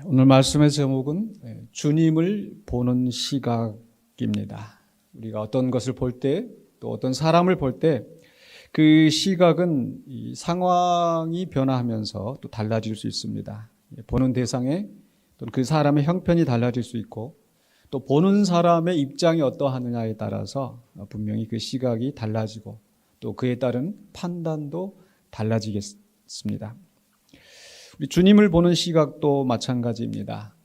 오늘 말씀의 제목은 주님을 보는 시각입니다. 우리가 어떤 것을 볼 때, 또 어떤 사람을 볼 때 그 시각은 이 상황이 변화하면서 또 달라질 수 있습니다. 보는 대상에 또는 그 사람의 형편이 달라질 수 있고, 또 보는 사람의 입장이 어떠하느냐에 따라서 분명히 그 시각이 달라지고 또 그에 따른 판단도 달라지겠습니다. 우리 주님을 보는 시각도 마찬가지입니다.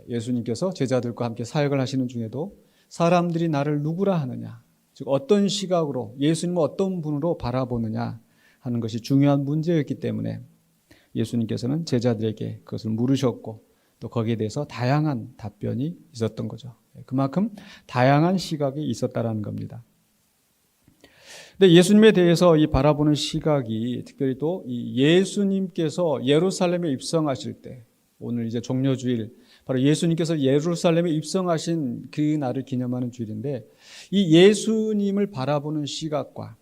예수님께서 제자들과 함께 사역을 하시는 중에도 사람들이 나를 누구라 하느냐, 즉 어떤 시각으로, 예수님을 어떤 분으로 바라보느냐 하는 것이 중요한 문제였기 때문에 예수님께서는 제자들에게 그것을 물으셨고 또 거기에 대해서 다양한 답변이 있었던 거죠. 그만큼 다양한 시각이 있었다라는 겁니다. 근데 예수님에 대해서 이 바라보는 시각이 특별히 또 이 예수님께서 예루살렘에 입성하실 때, 오늘 이제 종려주일, 바로 예수님께서 예루살렘에 입성하신 그 날을 기념하는 주일인데, 이 예수님을 바라보는 시각과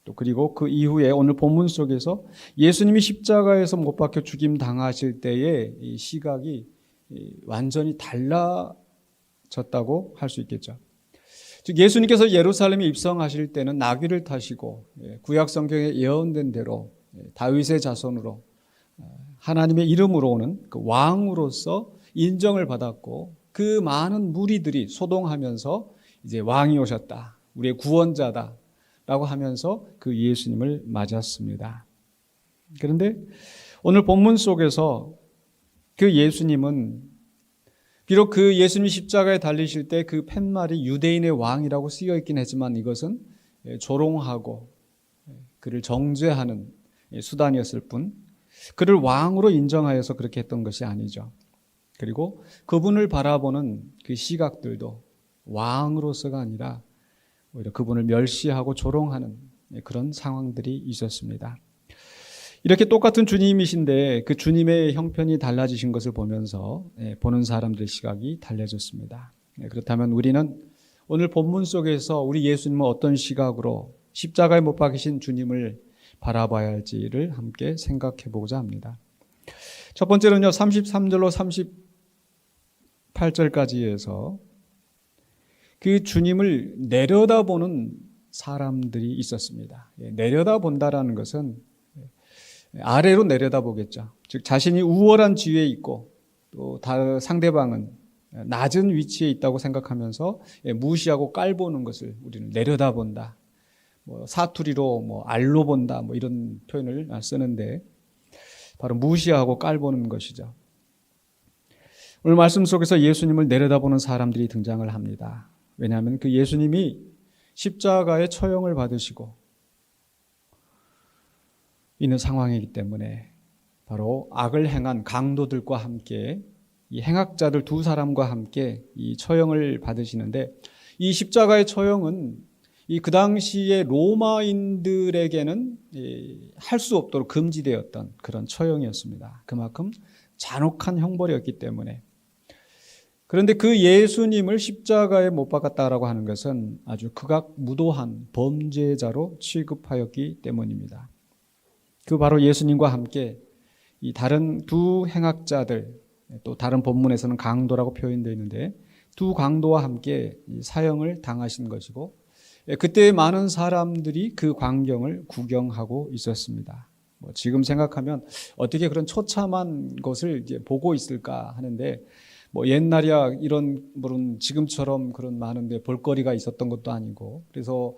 또 그리고 그 이후에 오늘 본문 속에서 예수님이 십자가에서 못 박혀 죽임 당하실 때의 이 시각이 완전히 달라졌다고 할 수 있겠죠. 즉 예수님께서 예루살렘에 입성하실 때는 나귀를 타시고 구약 성경에 예언된 대로 다윗의 자손으로 하나님의 이름으로 오는 그 왕으로서 인정을 받았고, 그 많은 무리들이 소동하면서 이제 왕이 오셨다, 우리의 구원자다라고 하면서 그 예수님을 맞았습니다. 그런데 오늘 본문 속에서 그 예수님은 비록 그 예수님이 십자가에 달리실 때 그 팻말이 유대인의 왕이라고 쓰여 있긴 했지만 이것은 조롱하고 그를 정죄하는 수단이었을 뿐, 그를 왕으로 인정하여서 그렇게 했던 것이 아니죠. 그리고 그분을 바라보는 그 시각들도 왕으로서가 아니라 오히려 그분을 멸시하고 조롱하는 그런 상황들이 있었습니다. 이렇게 똑같은 주님이신데 그 주님의 형편이 달라지신 것을 보면서 보는 사람들의 시각이 달라졌습니다. 그렇다면 우리는 오늘 본문 속에서 우리 예수님은 어떤 시각으로 십자가에 못 박히신 주님을 바라봐야 할지를 함께 생각해 보고자 합니다. 첫 번째로는요, 33절로 38절까지 해서 그 주님을 내려다보는 사람들이 있었습니다. 내려다본다라는 것은 아래로 내려다보겠죠. 즉 자신이 우월한 지위에 있고 또 상대방은 낮은 위치에 있다고 생각하면서 무시하고 깔보는 것을 우리는 내려다본다. 사투리로 알로 본다, 이런 표현을 쓰는데 바로 무시하고 깔보는 것이죠. 오늘 말씀 속에서 예수님을 내려다보는 사람들이 등장을 합니다. 왜냐하면 그 예수님이 십자가의 처형을 받으시고 있는 상황이기 때문에 바로 악을 행한 강도들과 함께 이 행악자들 두 사람과 함께 이 처형을 받으시는데, 이 십자가의 처형은 그 당시에 로마인들에게는 할 수 없도록 금지되었던 그런 처형이었습니다. 그만큼 잔혹한 형벌이었기 때문에. 그런데 그 예수님을 십자가에 못 박았다라고 하는 것은 아주 극악무도한 범죄자로 취급하였기 때문입니다. 그 바로 예수님과 함께 이 다른 두 행악자들, 또 다른 본문에서는 강도라고 표현되어 있는데 두 강도와 함께 사형을 당하신 것이고, 그때 많은 사람들이 그 광경을 구경하고 있었습니다. 지금 생각하면 어떻게 그런 처참한 것을 이제 보고 있을까 하는데, 옛날이야 이런 물은 지금처럼 그런 많은데 볼거리가 있었던 것도 아니고, 그래서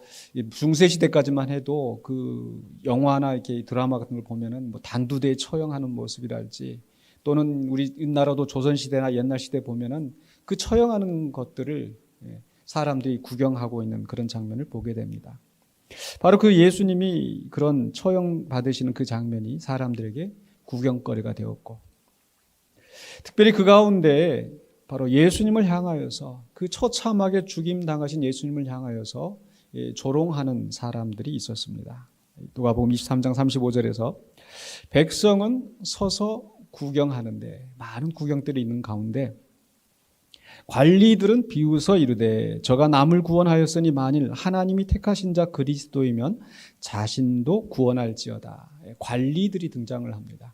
중세 시대까지만 해도 그 영화나 이렇게 드라마 같은 걸 보면은 단두대에 처형하는 모습이랄지, 또는 우리 옛나라도 조선 시대나 옛날 시대 보면은 그 처형하는 것들을 사람들이 구경하고 있는 그런 장면을 보게 됩니다. 바로 그 예수님이 그런 처형 받으시는 그 장면이 사람들에게 구경거리가 되었고, 특별히 그 가운데 바로 예수님을 향하여서, 그 처참하게 죽임 당하신 예수님을 향하여서 조롱하는 사람들이 있었습니다. 누가복음 23장 35절에서 백성은 서서 구경하는데, 많은 구경들이 있는 가운데 관리들은 비웃어 이르되 저가 남을 구원하였으니 만일 하나님이 택하신 자 그리스도이면 자신도 구원할지어다. 관리들이 등장을 합니다.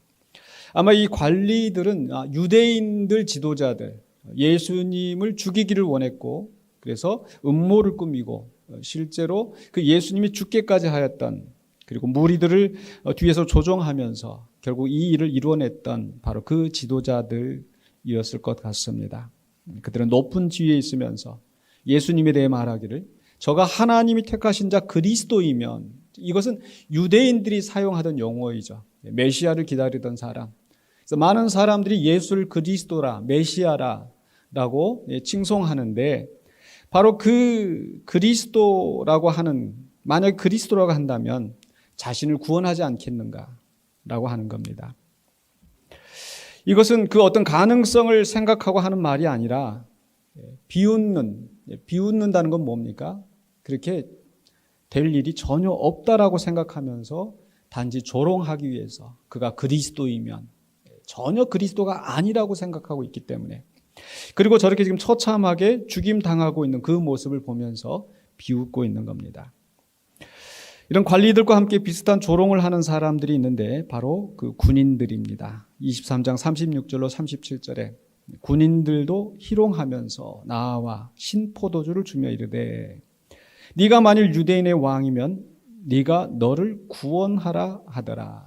아마 이 관리들은 유대인들 지도자들, 예수님을 죽이기를 원했고, 그래서 음모를 꾸미고 실제로 그 예수님이 죽게까지 하였던, 그리고 무리들을 뒤에서 조종하면서 결국 이 일을 이루어냈던 바로 그 지도자들이었을 것 같습니다. 그들은 높은 지위에 있으면서 예수님에 대해 말하기를 저가 하나님이 택하신 자 그리스도이면, 이것은 유대인들이 사용하던 용어이죠. 메시아를 기다리던 사람. 그래서 많은 사람들이 예수를 그리스도라, 메시아라라고 칭송하는데, 바로 그 그리스도라고 하는, 만약 그리스도라고 한다면 자신을 구원하지 않겠는가라고 하는 겁니다. 이것은 그 어떤 가능성을 생각하고 하는 말이 아니라 비웃는다는 건 뭡니까? 그렇게 될 일이 전혀 없다라고 생각하면서 단지 조롱하기 위해서 그가 그리스도이면, 전혀 그리스도가 아니라고 생각하고 있기 때문에, 그리고 저렇게 지금 처참하게 죽임당하고 있는 그 모습을 보면서 비웃고 있는 겁니다. 이런 관리들과 함께 비슷한 조롱을 하는 사람들이 있는데 바로 그 군인들입니다. 23장 36절로 37절에 군인들도 희롱하면서 나와 신포도주를 주며 이르되 네가 만일 유대인의 왕이면 네가 너를 구원하라 하더라.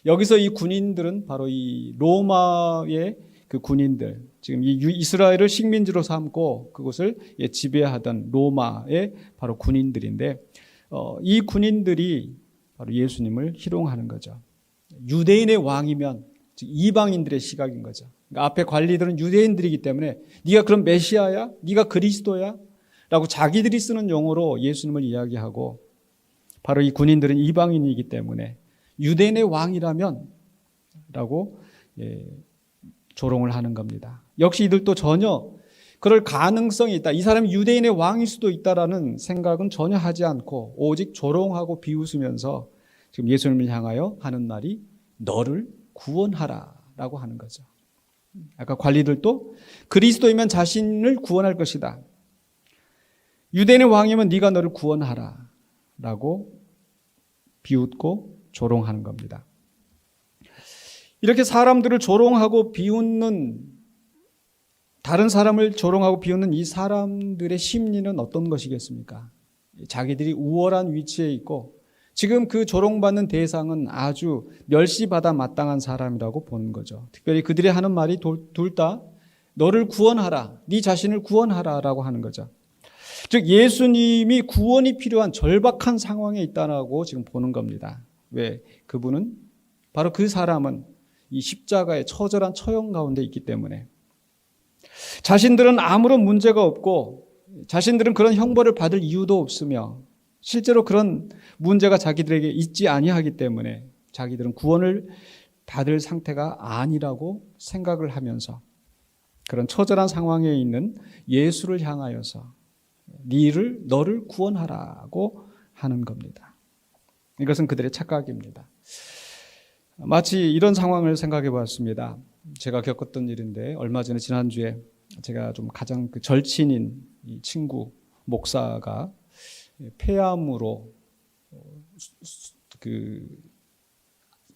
여기서 이 군인들은 바로 이 로마의 그 군인들, 지금 이 이스라엘을 식민지로 삼고 그곳을 지배하던 로마의 바로 군인들인데, 이 군인들이 바로 예수님을 희롱하는 거죠. 유대인의 왕이면 즉 이방인들의 시각인 거죠. 그러니까 앞에 관리들은 유대인들이기 때문에 네가 그럼 메시아야? 네가 그리스도야? 라고 자기들이 쓰는 용어로 예수님을 이야기하고, 바로 이 군인들은 이방인이기 때문에 유대인의 왕이라면 라고 조롱을 하는 겁니다. 역시 이들도 전혀 그럴 가능성이 있다, 이 사람이 유대인의 왕일 수도 있다라는 생각은 전혀 하지 않고 오직 조롱하고 비웃으면서 지금 예수님을 향하여 하는 말이 너를 구원하라 라고 하는 거죠. 아까 관리들도 그리스도이면 자신을 구원할 것이다, 유대인의 왕이면 네가 너를 구원하라 라고 비웃고 조롱하는 겁니다. 이렇게 사람들을 조롱하고 비웃는, 다른 사람을 조롱하고 비웃는 이 사람들의 심리는 어떤 것이겠습니까? 자기들이 우월한 위치에 있고 지금 그 조롱받는 대상은 아주 멸시받아 마땅한 사람이라고 보는 거죠. 특별히 그들이 하는 말이 둘 다 너를 구원하라, 네 자신을 구원하라 라고 하는 거죠. 즉 예수님이 구원이 필요한 절박한 상황에 있다라고 지금 보는 겁니다. 왜? 그분은, 바로 그 사람은 이 십자가의 처절한 처형 가운데 있기 때문에, 자신들은 아무런 문제가 없고 자신들은 그런 형벌을 받을 이유도 없으며 실제로 그런 문제가 자기들에게 있지 아니하기 때문에 자기들은 구원을 받을 상태가 아니라고 생각을 하면서 그런 처절한 상황에 있는 예수를 향하여서 너를 구원하라고 하는 겁니다. 이것은 그들의 착각입니다. 마치 이런 상황을 생각해 보았습니다. 제가 겪었던 일인데, 얼마 전에 지난주에 제가 좀 가장 그 절친인 이 친구 목사가 폐암으로 그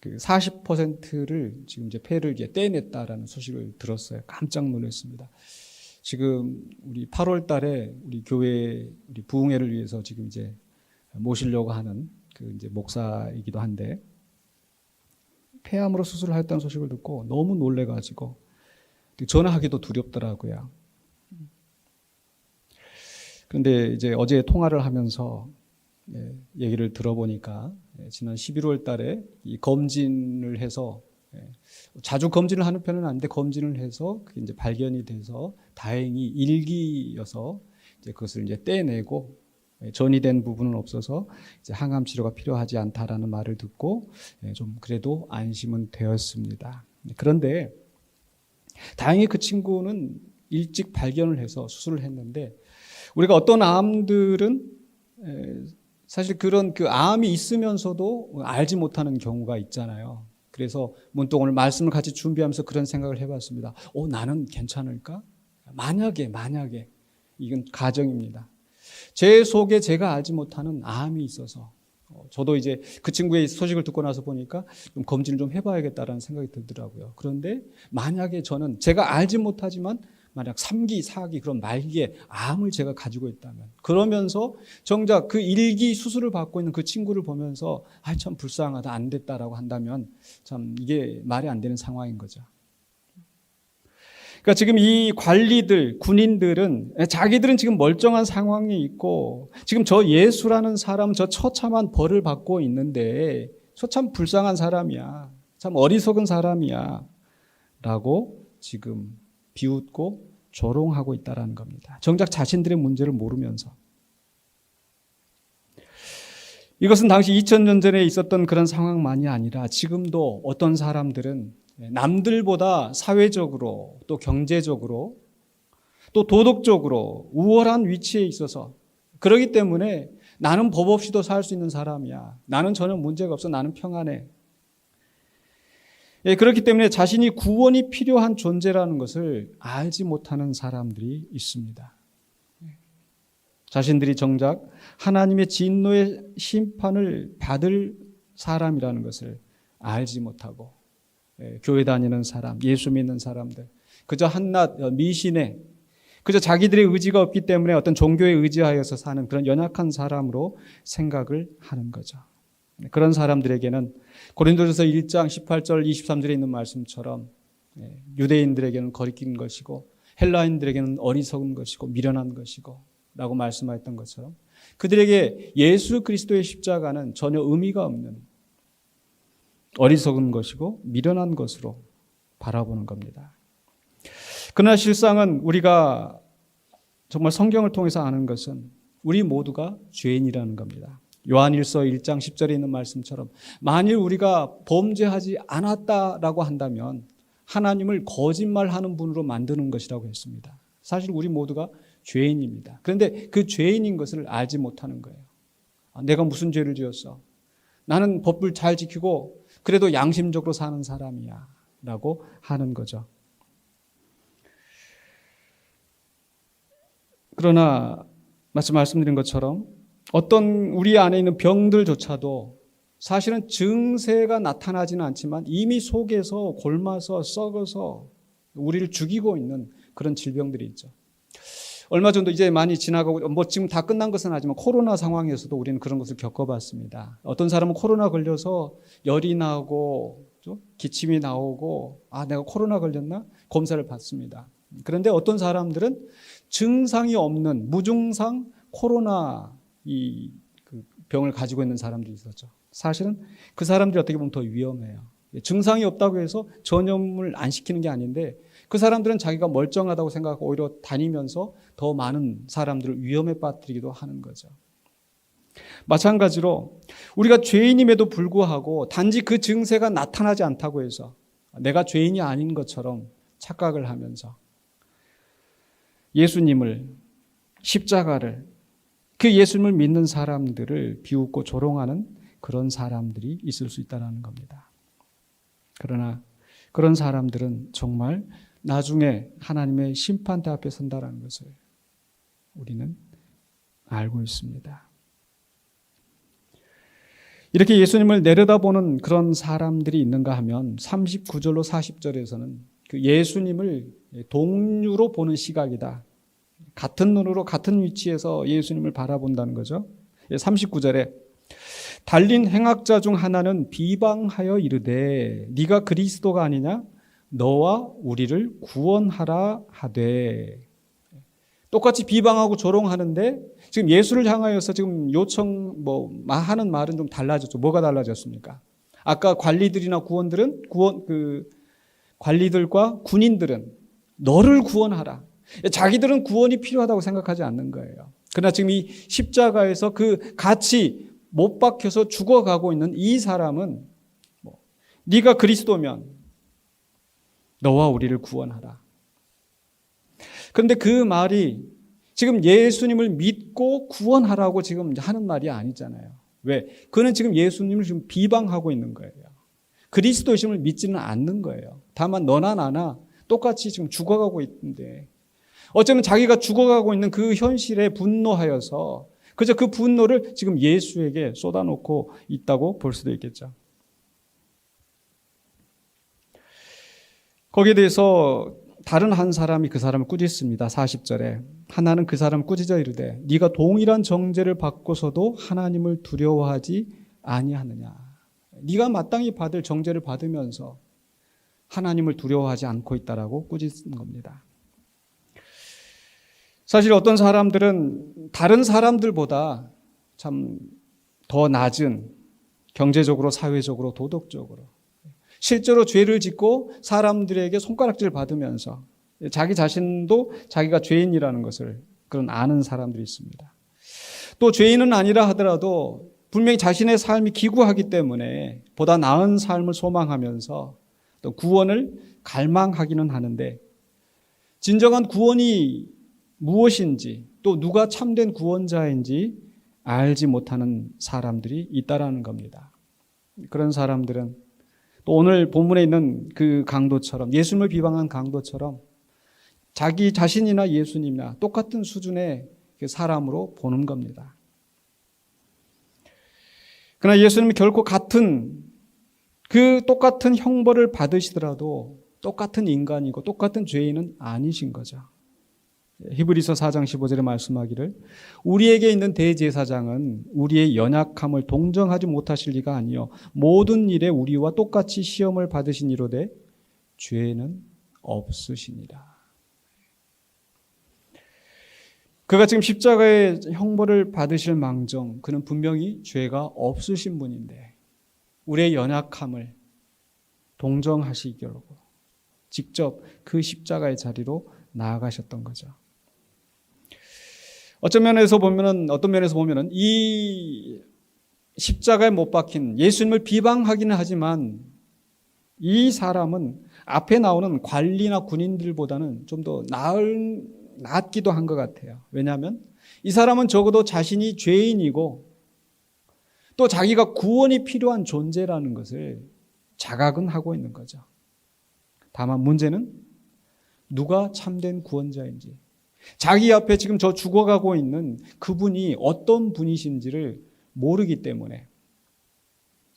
40%를 지금 이제 폐를 이제 떼냈다라는 소식을 들었어요. 깜짝 놀랐습니다. 지금 우리 8월 달에 우리 교회 우리 부흥회를 위해서 지금 이제 모시려고 하는 그 이제 목사이기도 한데, 폐암으로 수술을 했다는 소식을 듣고 너무 놀래가지고 전화하기도 두렵더라고요. 그런데 이제 어제 통화를 하면서 얘기를 들어보니까 지난 11월 달에 이 검진을 해서, 자주 검진을 하는 편은 아닌데 검진을 해서 그게 이제 발견이 돼서 다행히 일기여서 이제 그것을 이제 떼내고 전이된 부분은 없어서 이제 항암 치료가 필요하지 않다라는 말을 듣고 좀 그래도 안심은 되었습니다. 그런데 다행히 그 친구는 일찍 발견을 해서 수술을 했는데, 우리가 어떤 암들은 사실 그런 그 암이 있으면서도 알지 못하는 경우가 있잖아요. 그래서 문득 오늘 말씀을 같이 준비하면서 그런 생각을 해봤습니다. 나는 괜찮을까? 만약에 이건 가정입니다. 제 속에 제가 알지 못하는 암이 있어서 저도 이제 그 친구의 소식을 듣고 나서 보니까 좀 검진을 좀 해봐야겠다라는 생각이 들더라고요. 그런데 만약에 저는 제가 알지 못하지만 만약 3기, 4기 그런 말기에 암을 제가 가지고 있다면, 그러면서 정작 그 1기 수술을 받고 있는 그 친구를 보면서 참 불쌍하다, 안 됐다라고 한다면 참 이게 말이 안 되는 상황인 거죠. 그러니까 지금 이 관리들, 군인들은 자기들은 지금 멀쩡한 상황에 있고 지금 저 예수라는 사람은 저 처참한 벌을 받고 있는데 저 참 불쌍한 사람이야, 참 어리석은 사람이야 라고 지금 비웃고 조롱하고 있다는 겁니다. 정작 자신들의 문제를 모르면서. 이것은 당시 2000년 전에 있었던 그런 상황만이 아니라 지금도 어떤 사람들은 남들보다 사회적으로 또 경제적으로 또 도덕적으로 우월한 위치에 있어서, 그렇기 때문에 나는 법 없이도 살 수 있는 사람이야, 나는 전혀 문제가 없어, 나는 평안해. 그렇기 때문에 자신이 구원이 필요한 존재라는 것을 알지 못하는 사람들이 있습니다. 자신들이 정작 하나님의 진노의 심판을 받을 사람이라는 것을 알지 못하고, 교회 다니는 사람, 예수 믿는 사람들, 그저 한낱 미신에 그저 자기들의 의지가 없기 때문에 어떤 종교에 의지하여서 사는 그런 연약한 사람으로 생각을 하는 거죠. 그런 사람들에게는 고린도전서 1장 18절 23절에 있는 말씀처럼 유대인들에게는 거리낀 것이고 헬라인들에게는 어리석은 것이고 미련한 것이고 라고 말씀하셨던 것처럼 그들에게 예수 그리스도의 십자가는 전혀 의미가 없는 어리석은 것이고 미련한 것으로 바라보는 겁니다. 그러나 실상은 우리가 정말 성경을 통해서 아는 것은 우리 모두가 죄인이라는 겁니다. 요한일서 1장 10절에 있는 말씀처럼 만일 우리가 범죄하지 않았다라고 한다면 하나님을 거짓말하는 분으로 만드는 것이라고 했습니다. 사실 우리 모두가 죄인입니다. 그런데 그 죄인인 것을 알지 못하는 거예요. 내가 무슨 죄를 지었어? 나는 법을 잘 지키고 그래도 양심적으로 사는 사람이야 라고 하는 거죠. 그러나 마치 말씀드린 것처럼 어떤 우리 안에 있는 병들조차도 사실은 증세가 나타나지는 않지만 이미 속에서 골마서 썩어서 우리를 죽이고 있는 그런 질병들이 있죠. 얼마 전도 이제 많이 지나가고 지금 다 끝난 것은 아니지만 코로나 상황에서도 우리는 그런 것을 겪어봤습니다. 어떤 사람은 코로나 걸려서 열이 나고 기침이 나오고 내가 코로나 걸렸나? 검사를 받습니다. 그런데 어떤 사람들은 증상이 없는 무증상 코로나 그 병을 가지고 있는 사람들이 있었죠. 사실은 그 사람들이 어떻게 보면 더 위험해요. 증상이 없다고 해서 전염을 안 시키는 게 아닌데 그 사람들은 자기가 멀쩡하다고 생각하고 오히려 다니면서 더 많은 사람들을 위험에 빠뜨리기도 하는 거죠. 마찬가지로 우리가 죄인임에도 불구하고 단지 그 증세가 나타나지 않다고 해서 내가 죄인이 아닌 것처럼 착각을 하면서 예수님을, 십자가를, 그 예수님을 믿는 사람들을 비웃고 조롱하는 그런 사람들이 있을 수 있다는 겁니다. 그러나 그런 사람들은 정말 나중에 하나님의 심판대 앞에 선다라는 것을 우리는 알고 있습니다. 이렇게 예수님을 내려다보는 그런 사람들이 있는가 하면 39절로 40절에서는 그 예수님을 동류로 보는 시각이다. 같은 눈으로 같은 위치에서 예수님을 바라본다는 거죠. 39절에 달린 행악자 중 하나는 비방하여 이르되 네가 그리스도가 아니냐? 너와 우리를 구원하라 하되. 똑같이 비방하고 조롱하는데 지금 예수를 향하여서 지금 하는 말은 좀 달라졌죠. 뭐가 달라졌습니까? 아까 관리들이나 관리들과 군인들은 너를 구원하라. 자기들은 구원이 필요하다고 생각하지 않는 거예요. 그러나 지금 이 십자가에서 그 같이 못 박혀서 죽어가고 있는 이 사람은 네가 그리스도면 너와 우리를 구원하라. 그런데 그 말이 지금 예수님을 믿고 구원하라고 지금 하는 말이 아니잖아요. 왜? 그는 지금 예수님을 지금 비방하고 있는 거예요. 그리스도심을 믿지는 않는 거예요. 다만 너나 나나 똑같이 지금 죽어가고 있는데 어쩌면 자기가 죽어가고 있는 그 현실에 분노하여서 그저 그 분노를 지금 예수에게 쏟아놓고 있다고 볼 수도 있겠죠. 거기에 대해서 다른 한 사람이 그 사람을 꾸짖습니다. 40절에 하나는 그 사람을 꾸짖어 이르되 네가 동일한 정죄를 받고서도 하나님을 두려워하지 아니하느냐. 네가 마땅히 받을 정죄를 받으면서 하나님을 두려워하지 않고 있다라고 꾸짖는 겁니다. 사실 어떤 사람들은 다른 사람들보다 참 더 낮은 경제적으로, 사회적으로, 도덕적으로 실제로 죄를 짓고 사람들에게 손가락질 받으면서 자기 자신도 자기가 죄인이라는 것을 그런 아는 사람들이 있습니다. 또 죄인은 아니라 하더라도 분명히 자신의 삶이 기구하기 때문에 보다 나은 삶을 소망하면서 또 구원을 갈망하기는 하는데 진정한 구원이 무엇인지 또 누가 참된 구원자인지 알지 못하는 사람들이 있다라는 겁니다. 그런 사람들은 또 오늘 본문에 있는 그 강도처럼 예수님을 비방한 강도처럼 자기 자신이나 예수님이나 똑같은 수준의 사람으로 보는 겁니다. 그러나 예수님은 결코 똑같은 형벌을 받으시더라도 똑같은 인간이고 똑같은 죄인은 아니신 거죠. 히브리서 4장 15절에 말씀하기를 우리에게 있는 대제사장은 우리의 연약함을 동정하지 못하실 리가 아니요 모든 일에 우리와 똑같이 시험을 받으신 이로되 죄는 없으시니라. 그가 지금 십자가의 형벌을 받으실 망정 그는 분명히 죄가 없으신 분인데 우리의 연약함을 동정하시려고 직접 그 십자가의 자리로 나아가셨던 거죠. 어떤 면에서 보면은 이 십자가에 못 박힌 예수님을 비방하기는 하지만 이 사람은 앞에 나오는 관리나 군인들보다는 좀 더 낫기도 한 것 같아요. 왜냐하면 이 사람은 적어도 자신이 죄인이고 또 자기가 구원이 필요한 존재라는 것을 자각은 하고 있는 거죠. 다만 문제는 누가 참된 구원자인지 자기 앞에 지금 저 죽어가고 있는 그분이 어떤 분이신지를 모르기 때문에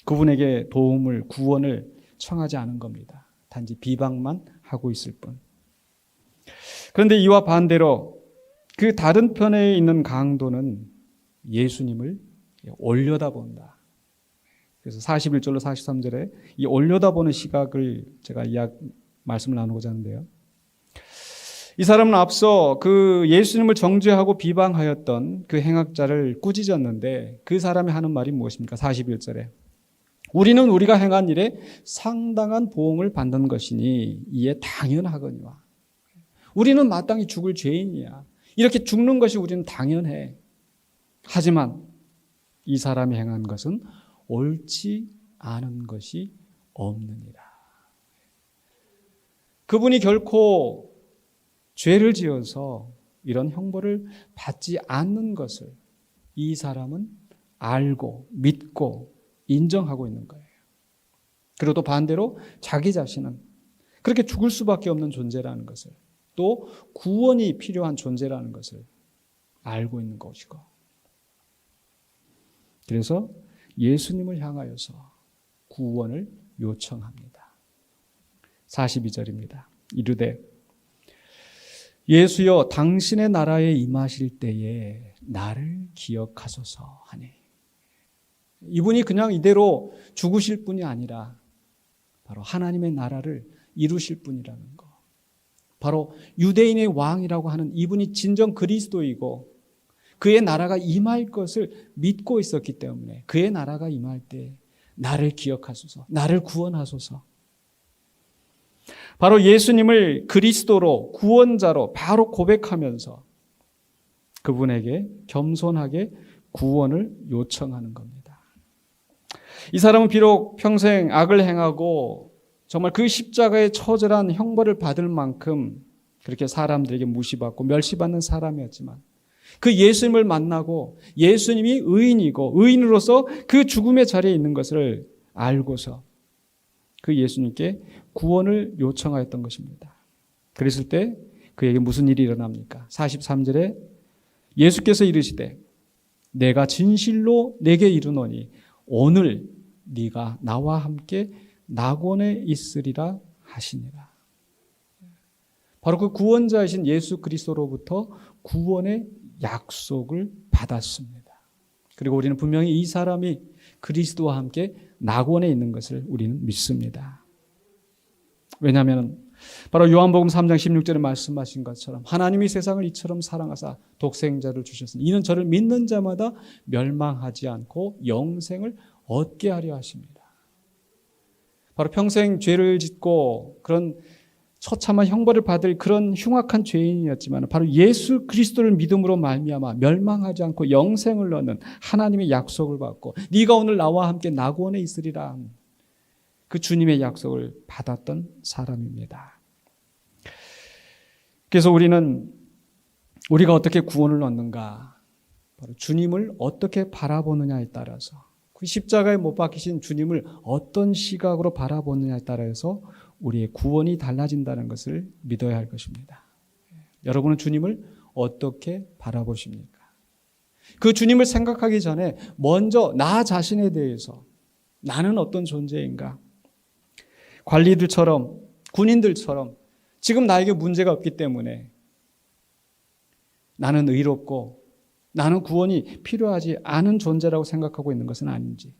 그분에게 도움을, 구원을 청하지 않은 겁니다. 단지 비방만 하고 있을 뿐. 그런데 이와 반대로 그 다른 편에 있는 강도는 예수님을 올려다본다. 그래서 41절로 43절에 이 올려다보는 시각을 제가 말씀을 나누고자 하는데요. 이 사람은 앞서 그 예수님을 정죄하고 비방하였던 그 행악자를 꾸짖었는데 그 사람이 하는 말이 무엇입니까? 41절에 우리는 우리가 행한 일에 상당한 보응을 받는 것이니 이에 당연하거니와 우리는 마땅히 죽을 죄인이야. 이렇게 죽는 것이 우리는 당연해. 하지만 이 사람이 행한 것은 옳지 않은 것이 없느니라. 그분이 결코 죄를 지어서 이런 형벌을 받지 않는 것을 이 사람은 알고 믿고 인정하고 있는 거예요. 그리고 또 반대로 자기 자신은 그렇게 죽을 수밖에 없는 존재라는 것을 또 구원이 필요한 존재라는 것을 알고 있는 것이고 그래서 예수님을 향하여서 구원을 요청합니다. 42절입니다. 이르되 예수여 당신의 나라에 임하실 때에 나를 기억하소서 하니 이분이 그냥 이대로 죽으실 분이 아니라 바로 하나님의 나라를 이루실 분이라는 거. 바로 유대인의 왕이라고 하는 이분이 진정 그리스도이고 그의 나라가 임할 것을 믿고 있었기 때문에 그의 나라가 임할 때 나를 기억하소서, 나를 구원하소서. 바로 예수님을 그리스도로 구원자로 바로 고백하면서 그분에게 겸손하게 구원을 요청하는 겁니다. 이 사람은 비록 평생 악을 행하고 정말 그 십자가의 처절한 형벌을 받을 만큼 그렇게 사람들에게 무시받고 멸시받는 사람이었지만 그 예수님을 만나고 예수님이 의인이고 의인으로서 그 죽음의 자리에 있는 것을 알고서 그 예수님께 구원을 요청하였던 것입니다. 그랬을 때 그에게 무슨 일이 일어납니까? 43절에 예수께서 이르시되 내가 진실로 내게 이르노니 오늘 네가 나와 함께 낙원에 있으리라 하시니라. 바로 그 구원자이신 예수 그리스도로부터 구원의 약속을 받았습니다. 그리고 우리는 분명히 이 사람이 그리스도와 함께 낙원에 있는 것을 우리는 믿습니다. 왜냐하면 바로 요한복음 3장 16절에 말씀하신 것처럼 하나님이 세상을 이처럼 사랑하사 독생자를 주셨으니 이는 저를 믿는 자마다 멸망하지 않고 영생을 얻게 하려 하십니다. 바로 평생 죄를 짓고 그런 처참한 형벌을 받을 그런 흉악한 죄인이었지만 바로 예수 그리스도를 믿음으로 말미암아 멸망하지 않고 영생을 얻는 하나님의 약속을 받고 네가 오늘 나와 함께 낙원에 있으리라 그 주님의 약속을 받았던 사람입니다. 그래서 우리가 어떻게 구원을 얻는가? 바로 주님을 어떻게 바라보느냐에 따라서 그 십자가에 못 박히신 주님을 어떤 시각으로 바라보느냐에 따라서 우리의 구원이 달라진다는 것을 믿어야 할 것입니다. 여러분은 주님을 어떻게 바라보십니까? 그 주님을 생각하기 전에 먼저 나 자신에 대해서 나는 어떤 존재인가? 관리들처럼 군인들처럼 지금 나에게 문제가 없기 때문에 나는 의롭고 나는 구원이 필요하지 않은 존재라고 생각하고 있는 것은 아닌지.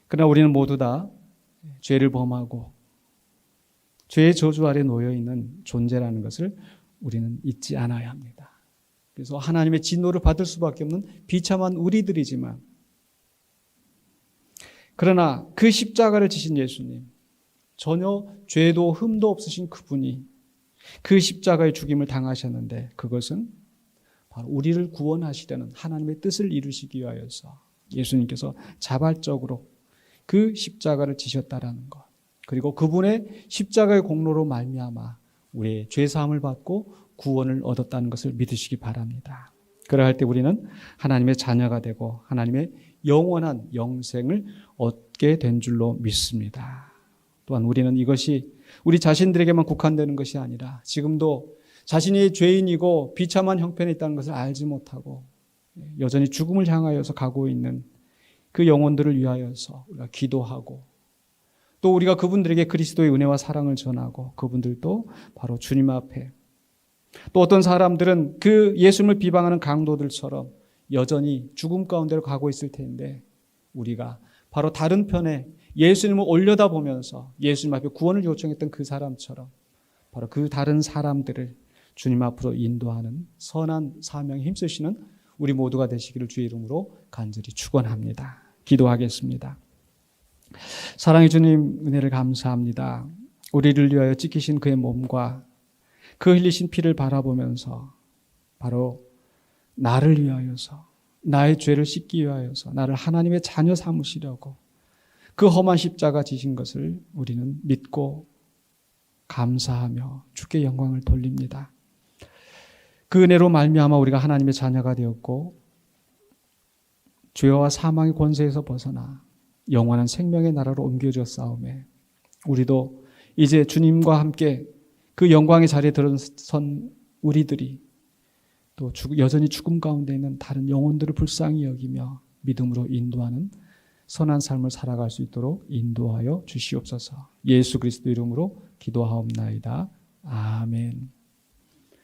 그러나 우리는 모두 다 죄를 범하고 죄의 저주 아래 놓여 있는 존재라는 것을 우리는 잊지 않아야 합니다. 그래서 하나님의 진노를 받을 수밖에 없는 비참한 우리들이지만 그러나 그 십자가를 지신 예수님, 전혀 죄도 흠도 없으신 그분이 그 십자가의 죽임을 당하셨는데 그것은 바로 우리를 구원하시려는 하나님의 뜻을 이루시기 위하여서 예수님께서 자발적으로 그 십자가를 지셨다라는 것, 그리고 그분의 십자가의 공로로 말미암아 우리의 죄사함을 받고 구원을 얻었다는 것을 믿으시기 바랍니다. 그러할 때 우리는 하나님의 자녀가 되고 하나님의 영원한 영생을 얻게 된 줄로 믿습니다. 또한 우리는 이것이 우리 자신들에게만 국한되는 것이 아니라 지금도 자신이 죄인이고 비참한 형편에 있다는 것을 알지 못하고 여전히 죽음을 향하여서 가고 있는 그 영혼들을 위하여서 우리가 기도하고 또 우리가 그분들에게 그리스도의 은혜와 사랑을 전하고 그분들도 바로 주님 앞에 또 어떤 사람들은 그 예수님을 비방하는 강도들처럼 여전히 죽음 가운데로 가고 있을 텐데 우리가 바로 다른 편에 예수님을 올려다보면서 예수님 앞에 구원을 요청했던 그 사람처럼 바로 그 다른 사람들을 주님 앞으로 인도하는 선한 사명에 힘쓰시는 우리 모두가 되시기를 주의 이름으로 간절히 축원합니다. 기도하겠습니다. 사랑의 주님 은혜를 감사합니다. 우리를 위하여 찢기신 그의 몸과 그 흘리신 피를 바라보면서 바로 나를 위하여서 나의 죄를 씻기 위하여서 나를 하나님의 자녀 삼으시려고 그 험한 십자가 지신 것을 우리는 믿고 감사하며 주께 영광을 돌립니다. 그 은혜로 말미암아 우리가 하나님의 자녀가 되었고 죄와 사망의 권세에서 벗어나 영원한 생명의 나라로 옮겨졌사오매 우리도 이제 주님과 함께 그 영광의 자리에 들어선 우리들이 또 여전히 죽음 가운데 있는 다른 영혼들을 불쌍히 여기며 믿음으로 인도하는 선한 삶을 살아갈 수 있도록 인도하여 주시옵소서. 예수 그리스도 이름으로 기도하옵나이다. 아멘.